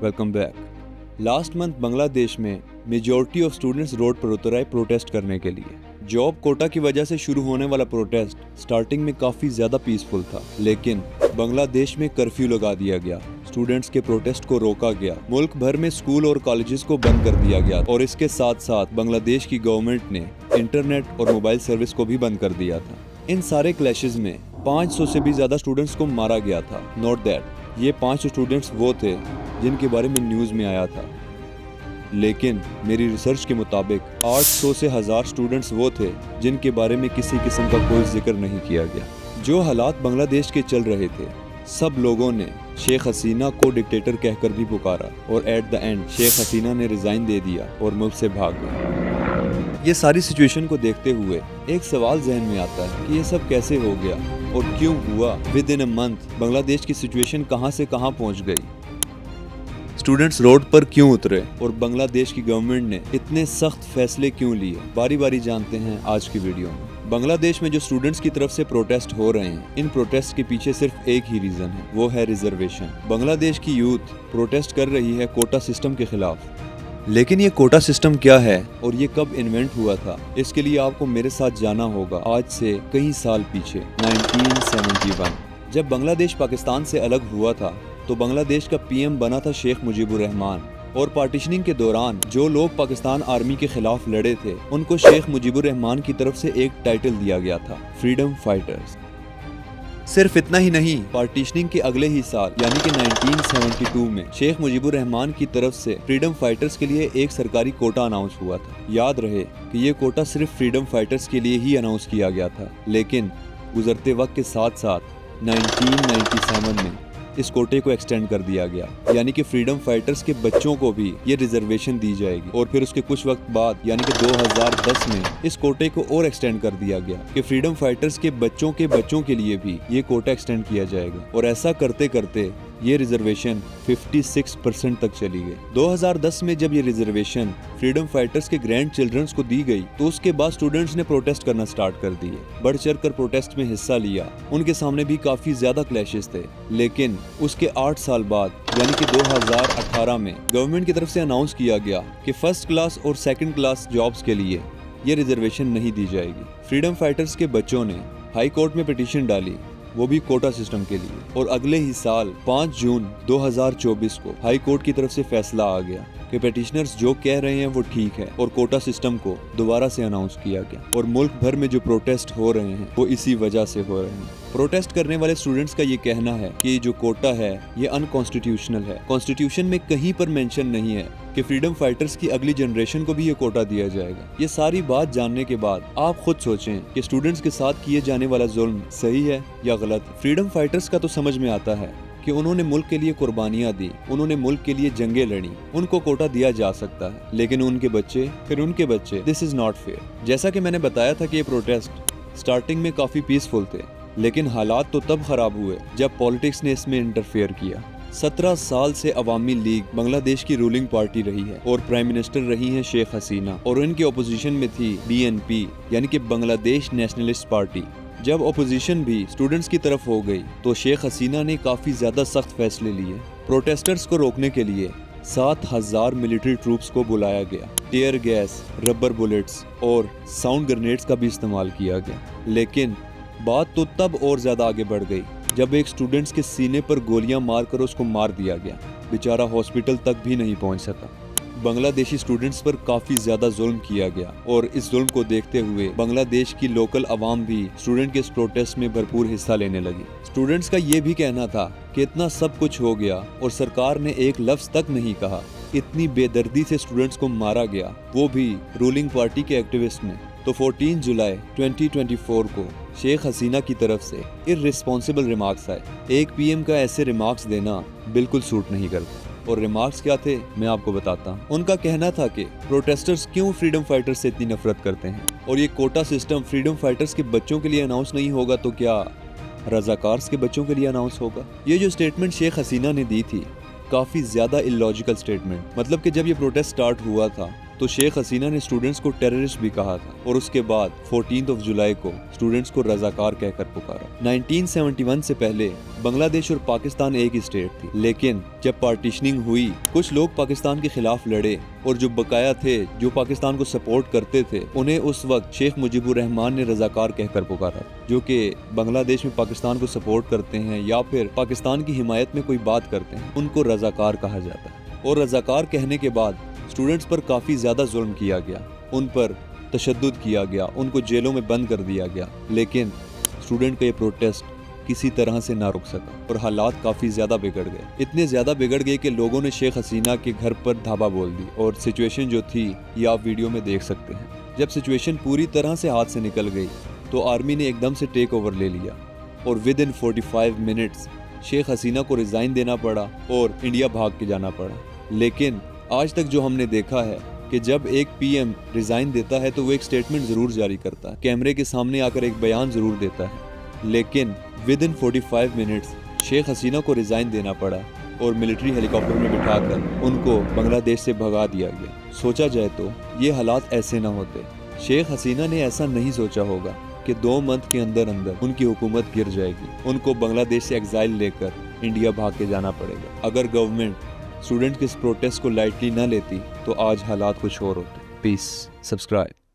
Welcome back. Last month Bangladesh में majority of students road पर उतर आए प्रोटेस्ट करने के लिए। जॉब कोटा की वजह से शुरू होने वाला प्रोटेस्ट स्टार्टिंग में काफ़ी ज़्यादा पीसफुल था, लेकिन बांग्लादेश में कर्फ्यू लगा दिया गया, स्टूडेंट्स के प्रोटेस्ट को रोका गया, मुल्क भर में स्कूल और कॉलेजेस को बंद कर दिया गया और इसके साथ साथ बांग्लादेश की गवर्नमेंट ने इंटरनेट और मोबाइल सर्विस को भी बंद कर दिया था। इन सारे क्लैशेस में 500 से भी ज़्यादा स्टूडेंट्स को मारा गया था। नोट दैट ये 500 स्टूडेंट्स वो थे जिनके बारे में न्यूज़ में आया था, लेकिन मेरी रिसर्च के मुताबिक 800 से 1000 स्टूडेंट्स वो थे जिनके बारे में किसी किस्म का कोई जिक्र नहीं किया गया। जो हालात बांग्लादेश के चल रहे थे, सब लोगों ने शेख हसीना को डिक्टेटर कहकर भी पुकारा और at the end Sheikh Hasina ने रिजाइन दे दिया और मुल्क से भाग गए। ये सारी सिचुएशन को देखते हुए एक सवाल जहन में आता है कि ये सब कैसे हो गया और क्यों हुआ। With in a month Bangladesh की सिचुएशन कहां से कहां पहुंच गई, स्टूडेंट्स रोड पर क्यों उतरे और बांग्लादेश की गवर्नमेंट ने इतने सख्त फैसले क्यों लिए, बारी बारी जानते हैं आज की वीडियो में। बांग्लादेश में जो स्टूडेंट्स की तरफ से प्रोटेस्ट हो रहे हैं, इन प्रोटेस्ट के पीछे सिर्फ एक ही रीजन है, वो है रिजर्वेशन। बांग्लादेश की यूथ प्रोटेस्ट कर रही है कोटा सिस्टम के खिलाफ। लेकिन ये कोटा सिस्टम क्या है और ये कब इन्वेंट हुआ था, इसके लिए आपको मेरे साथ जाना होगा आज से कई साल पीछे, 1971। जब बांग्लादेश पाकिस्तान से अलग हुआ था तो बांग्लादेश का पीएम बना था शेख मुजीबुर रहमान, और पार्टीशनिंग के दौरान जो लोग पाकिस्तान आर्मी के खिलाफ लड़े थे उनको शेख मुजीबुर रहमान की तरफ से एक टाइटल दिया गया था, फ्रीडम फाइटर्स। सिर्फ इतना ही नहीं, पार्टीशनिंग के अगले ही साल यानी कि 1972 में शेख मुजीबुर रहमान की तरफ से फ्रीडम फाइटर्स के लिए एक सरकारी कोटा अनाउंस हुआ था। याद रहे कि ये कोटा सिर्फ फ्रीडम फाइटर्स के लिए ही अनाउंस किया गया था, लेकिन गुजरते वक्त के साथ साथ 1997 में इस कोटे को एक्सटेंड कर दिया गया, यानी कि फ्रीडम फाइटर्स के बच्चों को भी ये रिजर्वेशन दी जाएगी। और फिर उसके कुछ वक्त बाद यानी कि 2010 में इस कोटे को और एक्सटेंड कर दिया गया कि फ्रीडम फाइटर्स के बच्चों के लिए भी ये कोटा एक्सटेंड किया जाएगा। और ऐसा करते करते ये रिजर्वेशन 56% तक चली गई। 2010 में जब ये रिजर्वेशन फ्रीडम फाइटर्स के ग्रैंड चिल्ड्रंस को दी गई तो उसके बाद स्टूडेंट्स ने प्रोटेस्ट करना स्टार्ट कर दिए, बढ़ चढ़ कर प्रोटेस्ट में हिस्सा लिया। उनके सामने भी काफी ज्यादा क्लैशेस थे, लेकिन उसके 8 साल बाद यानी कि 2018 में गवर्नमेंट की तरफ से अनाउंस किया गया कि फर्स्ट क्लास और सेकंड क्लास जॉब्स के लिए ये रिजर्वेशन नहीं दी जाएगी। फ्रीडम फाइटर्स के बच्चों ने हाई कोर्ट में पिटीशन डाली, वो भी कोटा सिस्टम के लिए, और अगले ही साल 5 जून 2024 को हाई कोर्ट की तरफ से फैसला आ गया कि पिटिशनर्स जो कह रहे हैं वो ठीक है और कोटा सिस्टम को दोबारा से अनाउंस किया गया। और मुल्क भर में जो प्रोटेस्ट हो रहे हैं वो इसी वजह से हो रहे हैं। प्रोटेस्ट करने वाले स्टूडेंट्स का ये कहना है कि जो कोटा है ये अनकॉन्स्टिट्यूशनल है। कॉन्स्टिट्यूशन में कहीं पर मेंशन नहीं है कि फ्रीडम फाइटर्स की अगली जनरेशन को भी ये कोटा दिया जाएगा। ये सारी बात जानने के बाद आप खुद सोचें कि स्टूडेंट्स के साथ किए जाने वाला जुल्म सही है या गलत। फ्रीडम फाइटर्स का तो समझ में आता है कि उन्होंने मुल्क के लिए कुर्बानियां दी, उन्होंने मुल्क के लिए जंगें लड़ी, उनको कोटा दिया जा सकता है, लेकिन उनके बच्चे दिस इज नॉट फेयर। जैसा कि मैंने बताया था कि ये प्रोटेस्ट स्टार्टिंग में काफी पीसफुल थे, लेकिन हालात तो तब खराब हुए जब पॉलिटिक्स ने इसमें इंटरफेयर किया। 17 साल से अवामी लीग बांग्लादेश की रूलिंग पार्टी रही है और प्राइम मिनिस्टर रही हैं शेख हसीना, और इनकी अपोजिशन में थी BNP यानी कि बांग्लादेश नेशनलिस्ट पार्टी। जब अपोजिशन भी स्टूडेंट्स की तरफ हो गई तो शेख हसीना ने काफी ज्यादा सख्त फैसले लिए। प्रोटेस्टर्स को रोकने के लिए 7000 मिलिट्री ट्रूप्स को बुलाया गया, टीयर गैस, रबर बुलेट्स और साउंड ग्रेनेड्स का भी इस्तेमाल किया गया। लेकिन बात तो तब और ज्यादा आगे बढ़ गई जब एक स्टूडेंट्स के सीने पर गोलियां मारकर उसको मार दिया गया, बेचारा हॉस्पिटल तक भी नहीं पहुंच सका। बांग्लादेशी स्टूडेंट्स पर काफी ज्यादा जुल्म किया गया, और इस जुल्म को देखते हुए बांग्लादेश की लोकल अवाम भी स्टूडेंट के इस प्रोटेस्ट में भरपूर हिस्सा लेने लगी। स्टूडेंट्स का ये भी कहना था कि इतना सब कुछ हो गया और सरकार ने एक लफ्ज तक नहीं कहा, इतनी बेदर्दी से स्टूडेंट्स को मारा गया, वो भी रूलिंग पार्टी के एक्टिविस्ट ने। तो 14 जुलाई 2024 को शेख हसीना की तरफ से इर्रिस्पॉन्सिबल रिमार्क्स आए। एक पीएम का ऐसे रिमार्क्स देना बिल्कुल सूट नहीं करता। और रिमार्क्स क्या थे मैं आपको बताता हूँ। उनका कहना था कि प्रोटेस्टर्स क्यों फ्रीडम फाइटर्स से इतनी नफरत करते हैं, और ये कोटा सिस्टम फ्रीडम फाइटर्स के बच्चों के लिए अनाउंस नहीं होगा तो क्या रजाकार्स के बच्चों के लिए अनाउंस होगा। ये जो स्टेटमेंट शेख हसीना ने दी थी काफी ज्यादा इलॉजिकल स्टेटमेंट। मतलब कि जब ये प्रोटेस्ट स्टार्ट हुआ था تو شیخ حسینہ نے اسٹوڈنٹس کو ٹیررسٹ بھی کہا تھا اور اس کے بعد 14 جولائی کو اسٹوڈنٹس کو رضاکار کہہ کر پکارا۔ 1971 سے پہلے بنگلہ دیش اور پاکستان ایک ہی اسٹیٹ تھی، لیکن جب پارٹیشننگ ہوئی کچھ لوگ پاکستان کے خلاف لڑے اور جو بقایا تھے جو پاکستان کو سپورٹ کرتے تھے انہیں اس وقت شیخ مجیب الرحمان نے رضاکار کہہ کر پکارا، جو کہ بنگلہ دیش میں پاکستان کو سپورٹ کرتے ہیں یا پھر پاکستان کی حمایت میں کوئی بات کرتے ہیں ان کو رضاکار کہا جاتا ہے۔ اور رضاکار کہنے کے بعد اسٹوڈنٹس پر کافی زیادہ ظلم کیا گیا، ان پر تشدد کیا گیا، ان کو جیلوں میں بند کر دیا گیا، لیکن اسٹوڈنٹ کا یہ پروٹیسٹ کسی طرح سے نہ رک سکا اور حالات کافی زیادہ بگڑ گئے۔ اتنے زیادہ بگڑ گئے کہ لوگوں نے شیخ حسینہ کے گھر پر دھاوا بول دی اور سچویشن جو تھی یہ آپ ویڈیو میں دیکھ سکتے ہیں۔ جب سچویشن پوری طرح سے ہاتھ سے نکل گئی تو آرمی نے ایک دم سے ٹیک اوور لے لیا اور with in 45 minutes Sheikh Hasina کو ریزائن دینا پڑا اور انڈیا بھاگ کے جانا پڑا۔ لیکن آج تک جو ہم نے دیکھا ہے کہ جب ایک پی ایم ریزائن دیتا ہے تو وہ ایک سٹیٹمنٹ ضرور جاری کرتا ہے، کیمرے کے سامنے آ کر ایک بیان ضرور دیتا ہے، لیکن with in 45 minutes Sheikh Hasina کو ریزائن دینا پڑا اور ملٹری ہیلی کاپٹر میں بٹھا کر ان کو بنگلہ دیش سے بھگا دیا گیا۔ سوچا جائے تو یہ حالات ایسے نہ ہوتے۔ شیخ حسینہ نے ایسا نہیں سوچا ہوگا کہ 2 منتھ کے اندر ان کی حکومت گر جائے گی، ان کو بنگلہ دیش سے ایگزائل لے کر انڈیا بھاگ کے جانا پڑے گا۔ اگر گورنمنٹ اسٹوڈنٹ کے اس پروٹیسٹ کو لائٹلی نہ لیتی تو آج حالات کچھ اور ہوتے۔ پیس، سبسکرائب۔